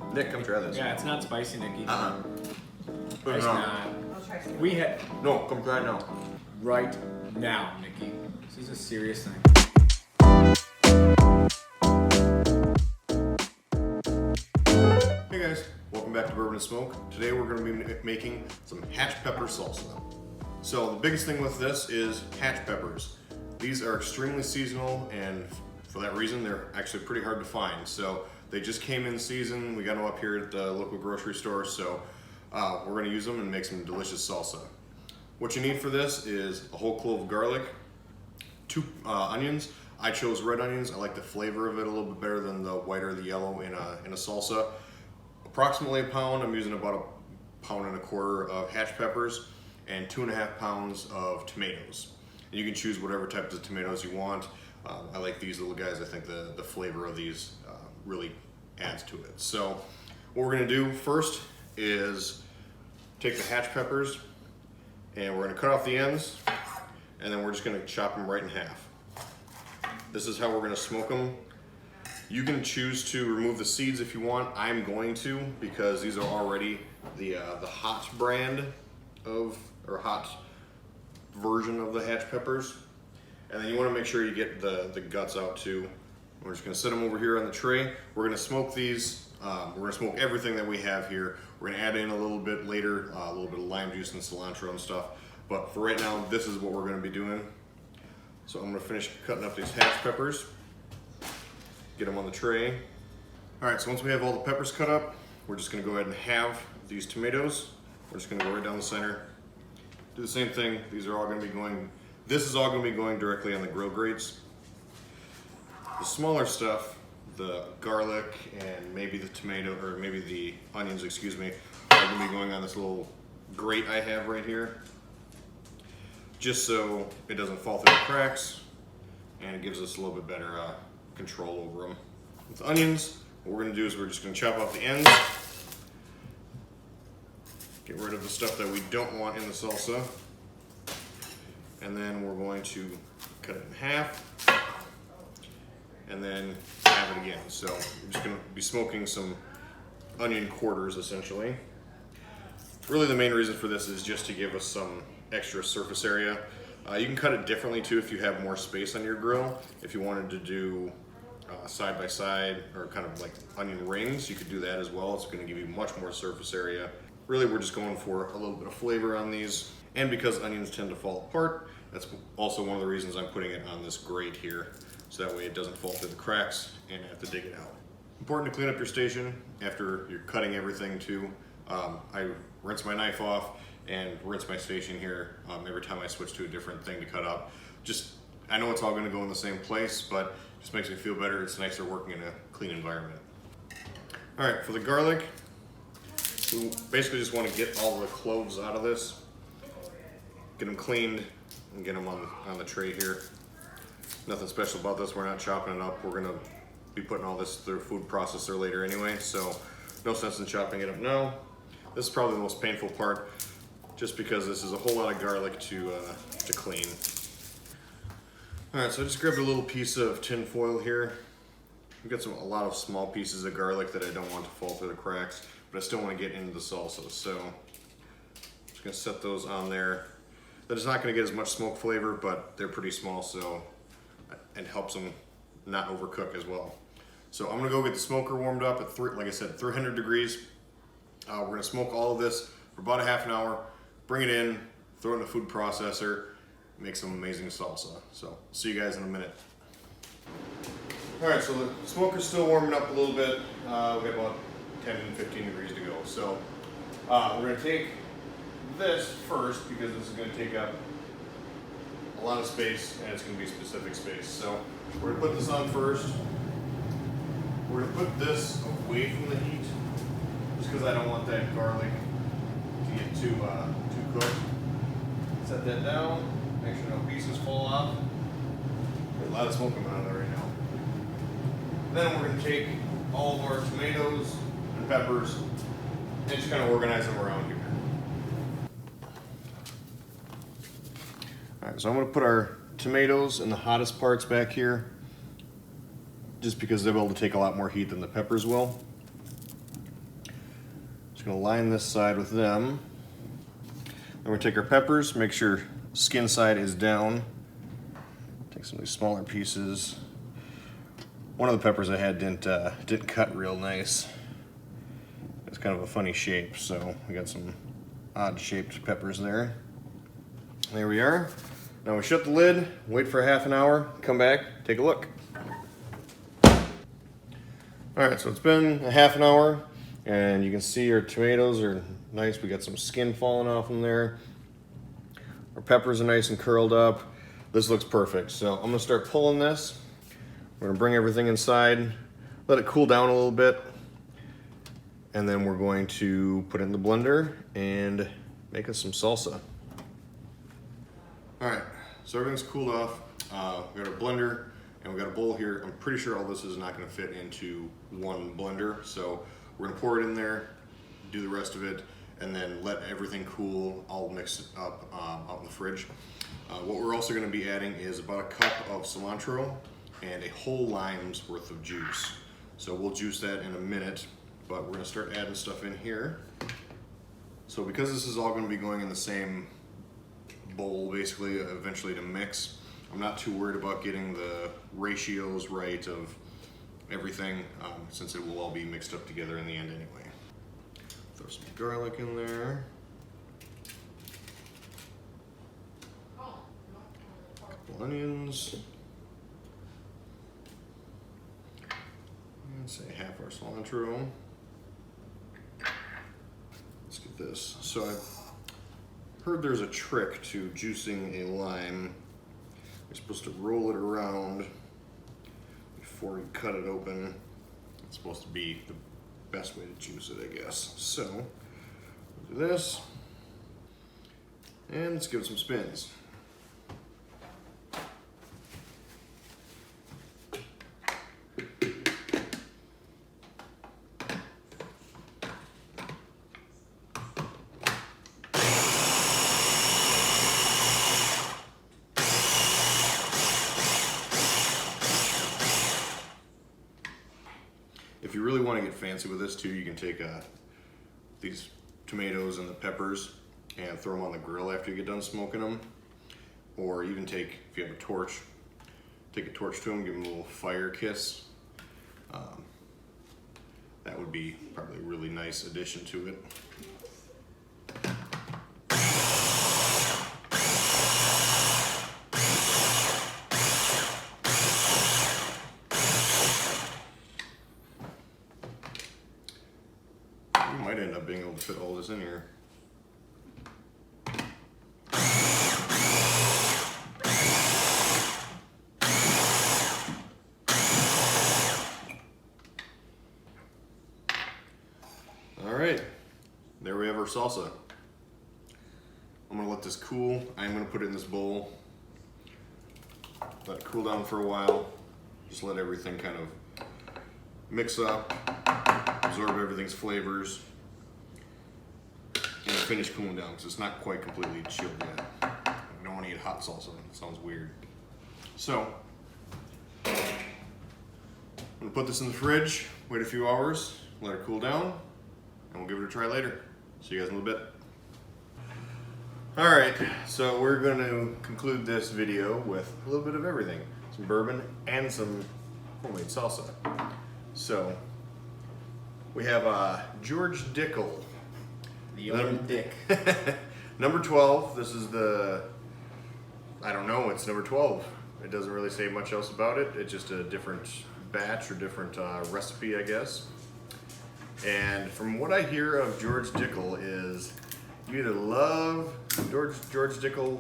Nick, come try this. Yeah, it's not spicy, Nikki. Put It's it on. not. I'll try some. We had No, come try it now. right now, Nikki. This is a serious thing. Hey guys, welcome back to Bourbon and Smoke. Today we're going to be making some hatch pepper salsa. So the biggest thing with this is hatch peppers. These are extremely seasonal, and for that reason they're actually pretty hard to find. So they just came in season. We got them up here at the local grocery store, so we're going to use them and make some delicious salsa. What you need for this is a whole clove of garlic, 2 onions. I chose red onions. I like the flavor of it a little bit better than the white or the yellow in a salsa. Approximately a pound. I'm using about 1.25 pounds of hatch peppers and 2.5 pounds of tomatoes. And you can choose whatever types of tomatoes you want. I like these little guys. I think the flavor of these really adds to it. So what we're gonna do first is take the hatch peppers and we're gonna cut off the ends, and then we're just gonna chop them right in half. This is how we're gonna smoke them. You can choose to remove the seeds if you want. I'm going to, because these are already the hot brand of, or hot version of the hatch peppers. And then you wanna make sure you get the guts out too. We're just gonna set them over here on the tray. We're gonna smoke these. We're gonna smoke everything that we have here. We're gonna add in a little bit later, a little bit of lime juice and cilantro and stuff. But for right now, this is what we're gonna be doing. So I'm gonna finish cutting up these hatch peppers. Get them on the tray. All right, so once we have all the peppers cut up, we're just gonna go ahead and halve these tomatoes. We're just gonna go right down the center. Do the same thing. These are all gonna be going, this is all gonna be going directly on the grill grates. The smaller stuff, the garlic and maybe the tomato, or maybe the onions, excuse me, are gonna be going on this little grate I have right here, just so it doesn't fall through the cracks, and it gives us a little bit better control over them. With the onions, what we're gonna do is we're just gonna chop off the ends, get rid of the stuff that we don't want in the salsa, and then we're going to cut it in half, and then have it again. So we're just gonna be smoking some onion quarters essentially. Really the main reason for this is just to give us some extra surface area. You can cut it differently too if you have more space on your grill. If you wanted to do side by side or kind of like onion rings, you could do that as well. It's gonna give you much more surface area. Really we're just going for a little bit of flavor on these. And because onions tend to fall apart, that's also one of the reasons I'm putting it on this grate here. So that way it doesn't fall through the cracks and have to dig it out. Important to clean up your station after you're cutting everything too. I rinse my knife off and rinse my station here every time I switch to a different thing to cut up. Just, I know it's all gonna go in the same place, but it just makes me feel better. It's nicer working in a clean environment. All right, for the garlic, we basically just wanna get all the cloves out of this, get them cleaned, and get them on the tray here. Nothing special about this, we're not chopping it up. We're gonna be putting all this through a food processor later anyway, so no sense in chopping it up now. This is probably the most painful part, just because this is a whole lot of garlic to clean. All right, so I just grabbed a little piece of tin foil here. I've got a lot of small pieces of garlic that I don't want to fall through the cracks, but I still want to get into the salsa, so I'm just gonna set those on there. That is not gonna get as much smoke flavor, but they're pretty small, so it helps them not overcook as well. So I'm gonna go get the smoker warmed up at, like I said, 300 degrees. We're gonna smoke all of this for about a half an hour, bring it in, throw it in the food processor, make some amazing salsa. So see you guys in a minute. All right, so the smoker's still warming up a little bit. We've got about 10 and 15 degrees to go. So we're gonna take this first because this is gonna take up a lot of space and it's gonna be specific space. So we're gonna put this on first. We're gonna put this away from the heat just because I don't want that garlic to get too cooked. Set that down, make sure no pieces fall off. There's a lot of smoke coming out of there right now. Then we're gonna take all of our tomatoes and peppers and just kind of organize them around here. All right, so I'm gonna put our tomatoes in the hottest parts back here, just because they're able to take a lot more heat than the peppers will. Just gonna line this side with them. Then we take our peppers, make sure skin side is down. Take some of these smaller pieces. One of the peppers I had didn't cut real nice. It's kind of a funny shape, so we got some odd shaped peppers there. There we are. Now we shut the lid, wait for half an hour, come back, take a look. Alright, so it's been a half an hour, and you can see our tomatoes are nice. We got some skin falling off them there. Our peppers are nice and curled up. This looks perfect. So I'm gonna start pulling this. We're gonna bring everything inside, let it cool down a little bit, and then we're going to put it in the blender and make us some salsa. All right, so everything's cooled off. We got our blender and we got a bowl here. I'm pretty sure all this is not gonna fit into one blender, so we're gonna pour it in there, do the rest of it, and then let everything cool, all mix it up out in the fridge. What we're also gonna be adding is about a cup of cilantro and a whole lime's worth of juice. So we'll juice that in a minute, but we're gonna start adding stuff in here. So because this is all gonna be going in the same bowl, basically, eventually to mix, I'm not too worried about getting the ratios right of everything, since it will all be mixed up together in the end anyway. Throw some garlic in there. A couple onions. And say half our cilantro. Let's get this. So I've heard there's a trick to juicing a lime. You're supposed to roll it around before you cut it open. It's supposed to be the best way to juice it, I guess. So, we'll do this, and let's give it some spins. If you really want to get fancy with this too, you can take these tomatoes and the peppers and throw them on the grill after you get done smoking them. Or even take, if you have a torch, take a torch to them, give them a little fire kiss. That would be probably a really nice addition to it. Might end up being able to fit all this in here. All right, there we have our salsa. I'm gonna let this cool. I'm gonna put it in this bowl. Let it cool down for a while. Just let everything kind of mix up, absorb everything's flavors. And finish cooling down because it's not quite completely chilled yet. I don't want to eat hot salsa. It sounds weird. So, I'm going to put this in the fridge, wait a few hours, let it cool down, and we'll give it a try later. See you guys in a little bit. Alright, so we're going to conclude this video with a little bit of everything. Some bourbon and some homemade salsa. So, we have George Dickel. The old dick. Number 12, this is the, I don't know, it's number 12. It doesn't really say much else about it. It's just a different batch or different recipe, I guess. And from what I hear of George Dickel is you either love George Dickel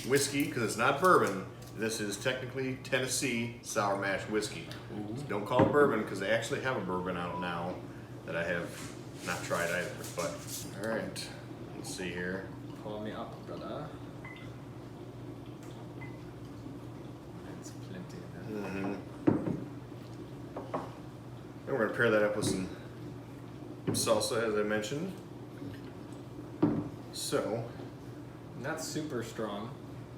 whiskey, because it's not bourbon. This is technically Tennessee sour mash whiskey. So don't call it bourbon, because they actually have a bourbon out now that I have not tried either, but all right, let's see here. Call me up, brother. That's plenty. And we're gonna pair that up with some salsa, as I mentioned. So, Not super strong,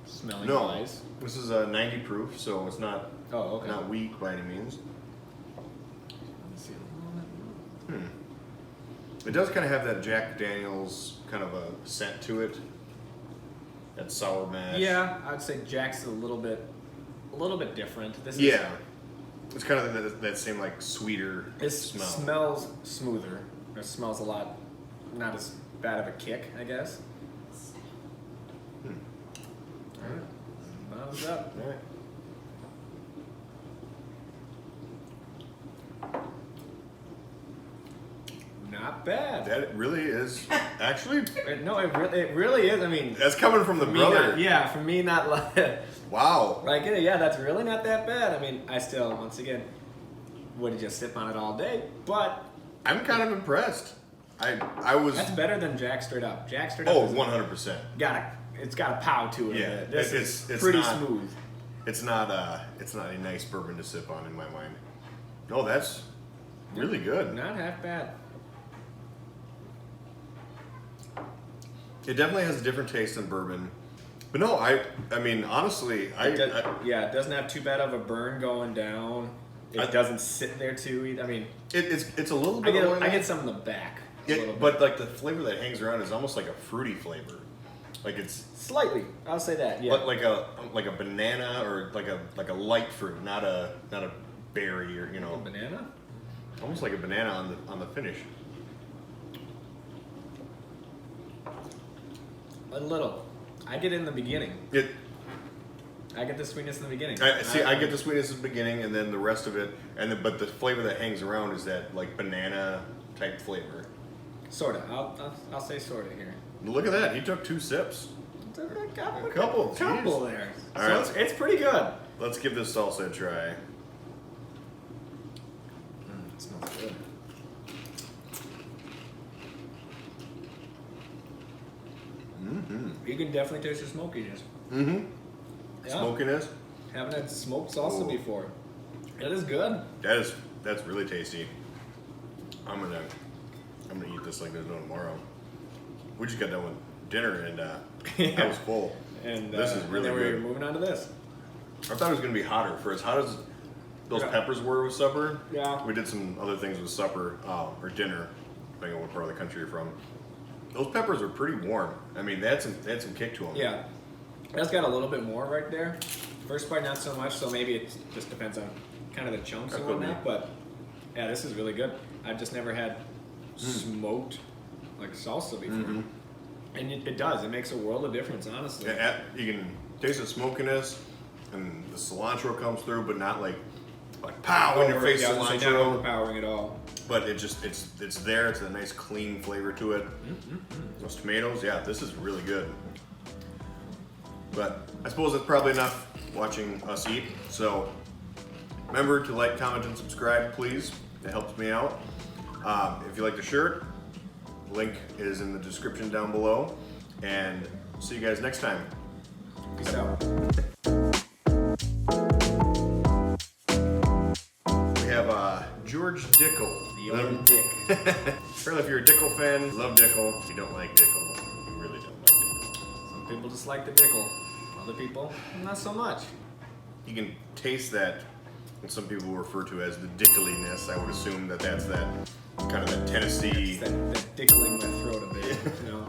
smelling no, wise. this is a 90 proof, so it's not Okay. not weak by any means. Let's see. It does kind of have that Jack Daniels kind of a scent to it. That sour mash. Yeah, I would say Jack's a little bit different. This Yeah. It's kind of that same like sweeter This smell. smells smoother. It smells a lot, not as bad of a kick, I guess. All right, bottoms up. All right. Not bad. That really is actually. No, it really is. I mean, That's coming from the for me, brother. for me, not like, Wow. like, yeah, that's really not that bad. I mean, I still, once again, would just sip on it all day, but I'm kind of impressed. I was. that's better than Jack straight up. Jack straight up. Oh, is 100%. it's got a pow to it. Yeah, a bit. This it's is pretty not- smooth. It's not a nice bourbon to sip on in my mind. No, that's really good. Not half bad. It definitely has a different taste than bourbon. But no, I mean honestly, It doesn't have too bad of a burn going down. It doesn't sit there too either. I mean, it's a little I bit. get some in the back. A little bit. But like the flavor that hangs around is almost like a fruity flavor. Like it's Slightly, I'll say that. Yeah. like a banana or like a light fruit, not a berry or Banana. almost like a banana on the finish. A little. I get it in the beginning. I get the sweetness in the beginning. I get the sweetness at the beginning, and then the rest of it, but the flavor that hangs around is that like banana type flavor. Sorta. I'll say sorta here. Look at that! He took 2 sips. A couple, couple jeez. there. All So right. it's pretty good. Let's give this salsa a try. It smells good. Mm-hmm. You can definitely taste the smokiness. Mm-hmm. Yeah. Smokiness. Haven't had smoked salsa Ooh. before. It is good. That's really tasty. I'm gonna eat this like there's no tomorrow. We just got done with dinner and I was full. And This is really and then we're good. moving on to this. I thought it was gonna be hotter. For as hot as those Yeah. peppers were with supper, Yeah. we did some other things with supper or dinner, depending on what part of the country you're from. Those peppers are pretty warm. I mean, they had some kick to them. Yeah. That's got a little bit more right there. First bite, not so much, so maybe it just depends on kind of the chunks That and could be. whatnot, but yeah, this is really good. I've just never had smoked like salsa before. Mm-hmm. And it does. It makes a world of difference, honestly. You can taste the smokiness, and the cilantro comes through, but not like pow in your face Yeah, I was gonna say, not cilantro. overpowering at all. But it's there. It's a nice clean flavor to it. Those tomatoes, yeah, this is really good. But I suppose that's probably enough watching us eat. So remember to like, comment, and subscribe, please. It helps me out. If you like the shirt, link is in the description down below. And see you guys next time. Peace out. We have George Dickel. The old dick. Apparently, if you're a Dickel fan, love Dickel. If you don't like Dickel, you really don't like Dickel. Some people just like the Dickel. Other people, not so much. You can taste that, what some people refer to as the dickliness. I would assume that's that kind of that Tennessee. That tickling my throat a bit, you know.